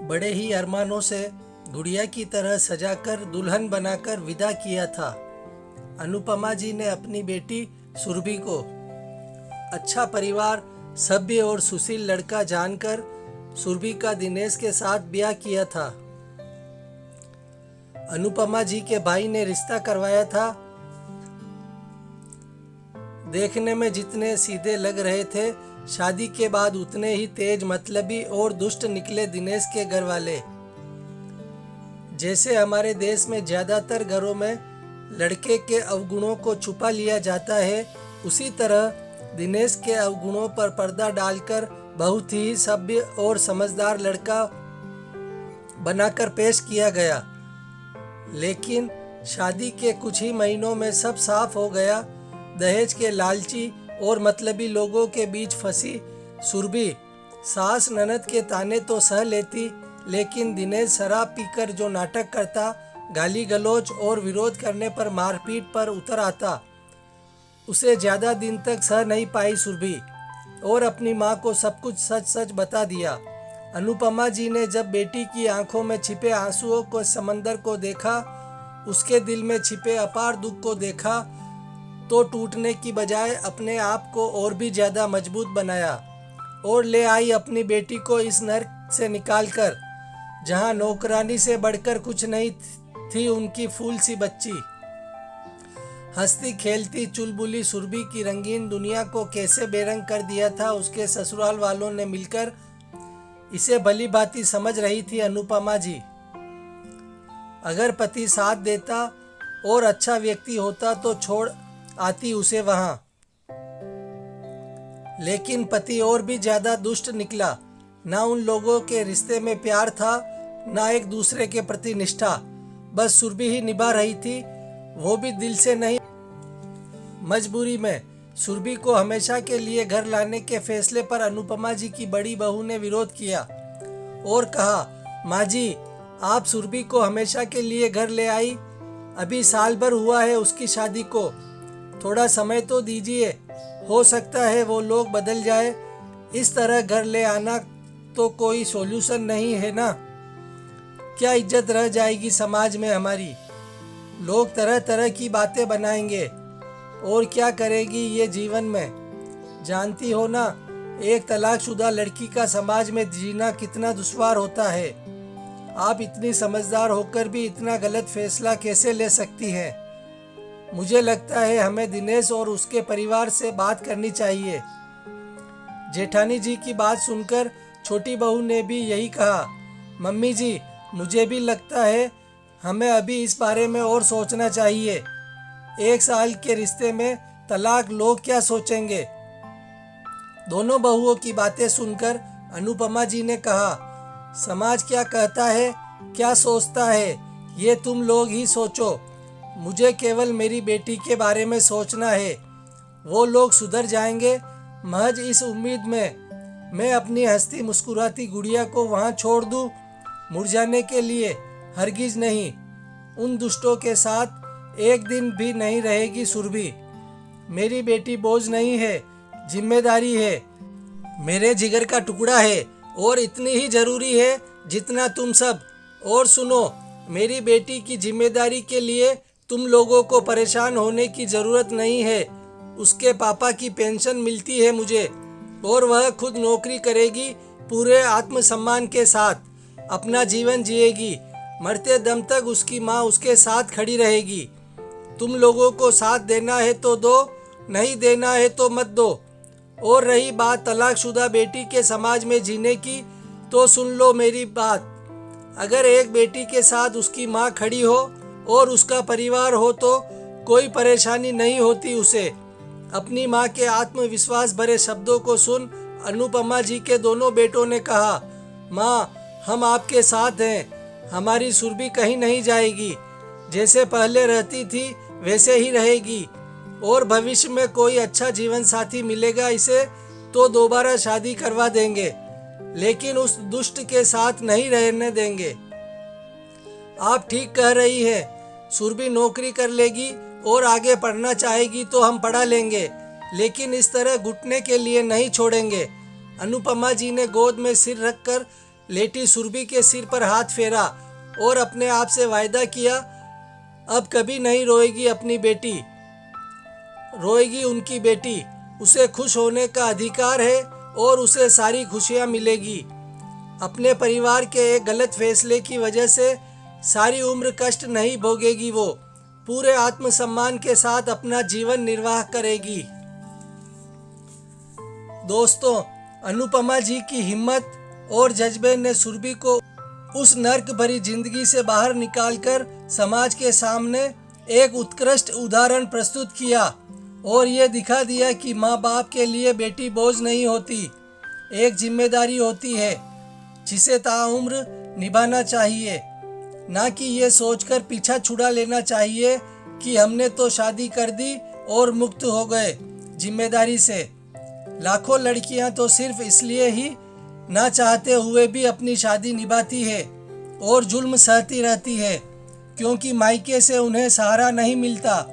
बड़े ही अरमानों से गुड़िया की तरह सजाकर दुल्हन बनाकर विदा किया था। अनुपमा जी ने अपनी बेटी सुरभि को अच्छा परिवार, सभ्य और सुशील लड़का जानकर सुरभि का दिनेश के साथ ब्याह किया था। अनुपमा जी के भाई ने रिश्ता करवाया था। देखने में जितने सीधे लग रहे थे, शादी के बाद उतने ही तेज, मतलबी और दुष्ट निकले दिनेश के घर वाले। जैसे हमारे देश में ज्यादातर घरों में लड़के के अवगुणों को छुपा लिया जाता है, उसी तरह दिनेश के अवगुणों पर पर्दा डालकर बहुत ही सभ्य और समझदार लड़का बनाकर पेश किया गया। लेकिन शादी के कुछ ही महीनों में सब साफ हो गया। दहेज के लालची और मतलबी लोगों के बीच फंसी सुरभि सास ननद के ताने तो सह लेती, लेकिन दिनेश शराब पीकर जो नाटक करता, गाली गलौज और विरोध करने पर मारपीट पर उतर आता, उसे ज़्यादा दिन तक सह नहीं पाई सुरभि और अपनी माँ को सब कुछ सच सच बता दिया। अनुपमा जी ने जब बेटी की आंखों में छिपे आंसुओं को समंदर को देखा, उसके दिल में छिपे अपार दुख को देखा, तो टूटने की बजाय अपने आप को और भी ज़्यादा मजबूत बनाया और ले आई अपनी बेटी को इस नर्क से निकालकर, जहां नौकरानी से बढ़कर कुछ नहीं थी उनकी फूल सी बच्ची। हंसती खेलती चुलबुली सुरभि की रंगीन दुनिया को कैसे बेरंग कर दिया था उसके ससुराल वालों ने मिलकर, इसे भली भांति समझ रही थी अनुपमा जी। अगर पति साथ देता और अच्छा व्यक्ति होता तो छोड़ आती उसे वहां, लेकिन पति और भी ज्यादा दुष्ट निकला। ना उन लोगों के रिश्ते में प्यार था, ना एक दूसरे के प्रति निष्ठा। बस सुरभि ही निभा रही थी, वो भी दिल से नहीं, मजबूरी में। सुरभि को हमेशा के लिए घर लाने के फैसले पर अनुपमा जी की बड़ी बहू ने विरोध किया और कहा, माँ जी, आप सुरभि को हमेशा के लिए घर ले आई, अभी साल भर हुआ है उसकी शादी को, थोड़ा समय तो दीजिए, हो सकता है वो लोग बदल जाए। इस तरह घर ले आना तो कोई सॉल्यूशन नहीं है ना। क्या इज्जत रह जाएगी समाज में हमारी, लोग तरह तरह की बातें बनाएंगे और क्या करेगी ये जीवन में। जानती हो ना, एक तलाकशुदा लड़की का समाज में जीना कितना दुश्वार होता है। आप इतनी समझदार होकर भी इतना गलत फैसला कैसे ले सकती हैं। मुझे लगता है हमें दिनेश और उसके परिवार से बात करनी चाहिए। जेठानी जी की बात सुनकर छोटी बहू ने भी यही कहा, मम्मी जी, मुझे भी लगता है हमें अभी इस बारे में और सोचना चाहिए। 1 साल के रिश्ते में तलाक, लोग क्या सोचेंगे। दोनों बहुओं की बातें सुनकर अनुपमा जी ने कहा, समाज क्या कहता है, क्या सोचता है, ये तुम लोग ही सोचो। मुझे केवल मेरी बेटी के बारे में सोचना है। वो लोग सुधर जाएंगे, महज इस उम्मीद में मैं अपनी हंसती मुस्कुराती गुड़िया को वहाँ छोड़ दूँ मुरझाने के लिए। हरगिज नहीं, उन दुष्टों के साथ एक दिन भी नहीं रहेगी सुरभि। मेरी बेटी बोझ नहीं है, जिम्मेदारी है, मेरे जिगर का टुकड़ा है और इतनी ही जरूरी है जितना तुम सब। और सुनो, मेरी बेटी की जिम्मेदारी के लिए तुम लोगों को परेशान होने की ज़रूरत नहीं है। उसके पापा की पेंशन मिलती है मुझे और वह खुद नौकरी करेगी, पूरे आत्मसम्मान के साथ अपना जीवन जिएगी। मरते दम तक उसकी माँ उसके साथ खड़ी रहेगी। तुम लोगों को साथ देना है तो दो, नहीं देना है तो मत दो। और रही बात तलाकशुदा बेटी के समाज में जीने की, तो सुन लो मेरी बात। अगर एक बेटी के साथ उसकी माँ खड़ी हो और उसका परिवार हो तो कोई परेशानी नहीं होती उसे। अपनी माँ के आत्मविश्वास भरे शब्दों को सुन अनुपमा जी के दोनों बेटों ने कहा, माँ, हम आपके साथ हैं, हमारी सुरभि कहीं नहीं जाएगी, जैसे पहले रहती थी वैसे ही रहेगी और भविष्य में कोई अच्छा जीवन साथी मिलेगा इसे तो दोबारा शादी करवा देंगे, लेकिन उस दुष्ट के साथ नहीं रहने देंगे। आप ठीक कह रही हैं, सुरभि नौकरी कर लेगी और आगे पढ़ना चाहेगी तो हम पढ़ा लेंगे, लेकिन इस तरह घुटने के लिए नहीं छोड़ेंगे। अनुपमा जी ने गोद में सिर रखकर लेटी सुरभि के सिर पर हाथ फेरा और अपने आप से वायदा किया, अब कभी नहीं रोएगी अपनी बेटी, रोएगी उनकी बेटी। उसे खुश होने का अधिकार है और उसे सारी खुशियाँ मिलेगी। अपने परिवार के एक गलत फैसले की वजह से सारी उम्र कष्ट नहीं भोगेगी। वो पूरे आत्मसम्मान के साथ अपना जीवन निर्वाह करेगी। दोस्तों, अनुपमा जी की हिम्मत और जज्बे ने सुरभि को उस नर्क भरी जिंदगी से बाहर निकालकर समाज के सामने एक उत्कृष्ट उदाहरण प्रस्तुत किया और ये दिखा दिया कि माँ बाप के लिए बेटी बोझ नहीं होती, एक जिम्मेदारी होती है जिसे ताउम्र निभाना चाहिए, ना कि ये सोचकर पीछा छुड़ा लेना चाहिए कि हमने तो शादी कर दी और मुक्त हो गए जिम्मेदारी से। लाखों लड़कियां तो सिर्फ इसलिए ही ना चाहते हुए भी अपनी शादी निभाती है और जुल्म सहती रहती है क्योंकि मायके से उन्हें सहारा नहीं मिलता।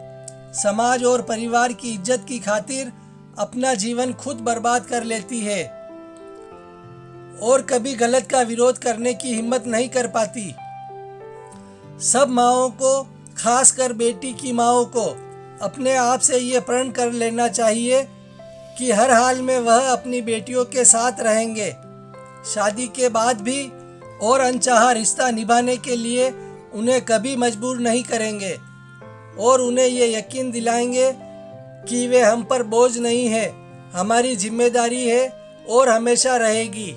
समाज और परिवार की इज्जत की खातिर अपना जीवन खुद बर्बाद कर लेती है और कभी गलत का विरोध करने की हिम्मत नहीं कर पाती। सब माँओं को, खासकर बेटी की माँओं को, अपने आप से ये प्रण कर लेना चाहिए कि हर हाल में वह अपनी बेटियों के साथ रहेंगे, शादी के बाद भी, और अनचाहा रिश्ता निभाने के लिए उन्हें कभी मजबूर नहीं करेंगे और उन्हें ये यकीन दिलाएंगे कि वे हम पर बोझ नहीं है, हमारी जिम्मेदारी है और हमेशा रहेगी।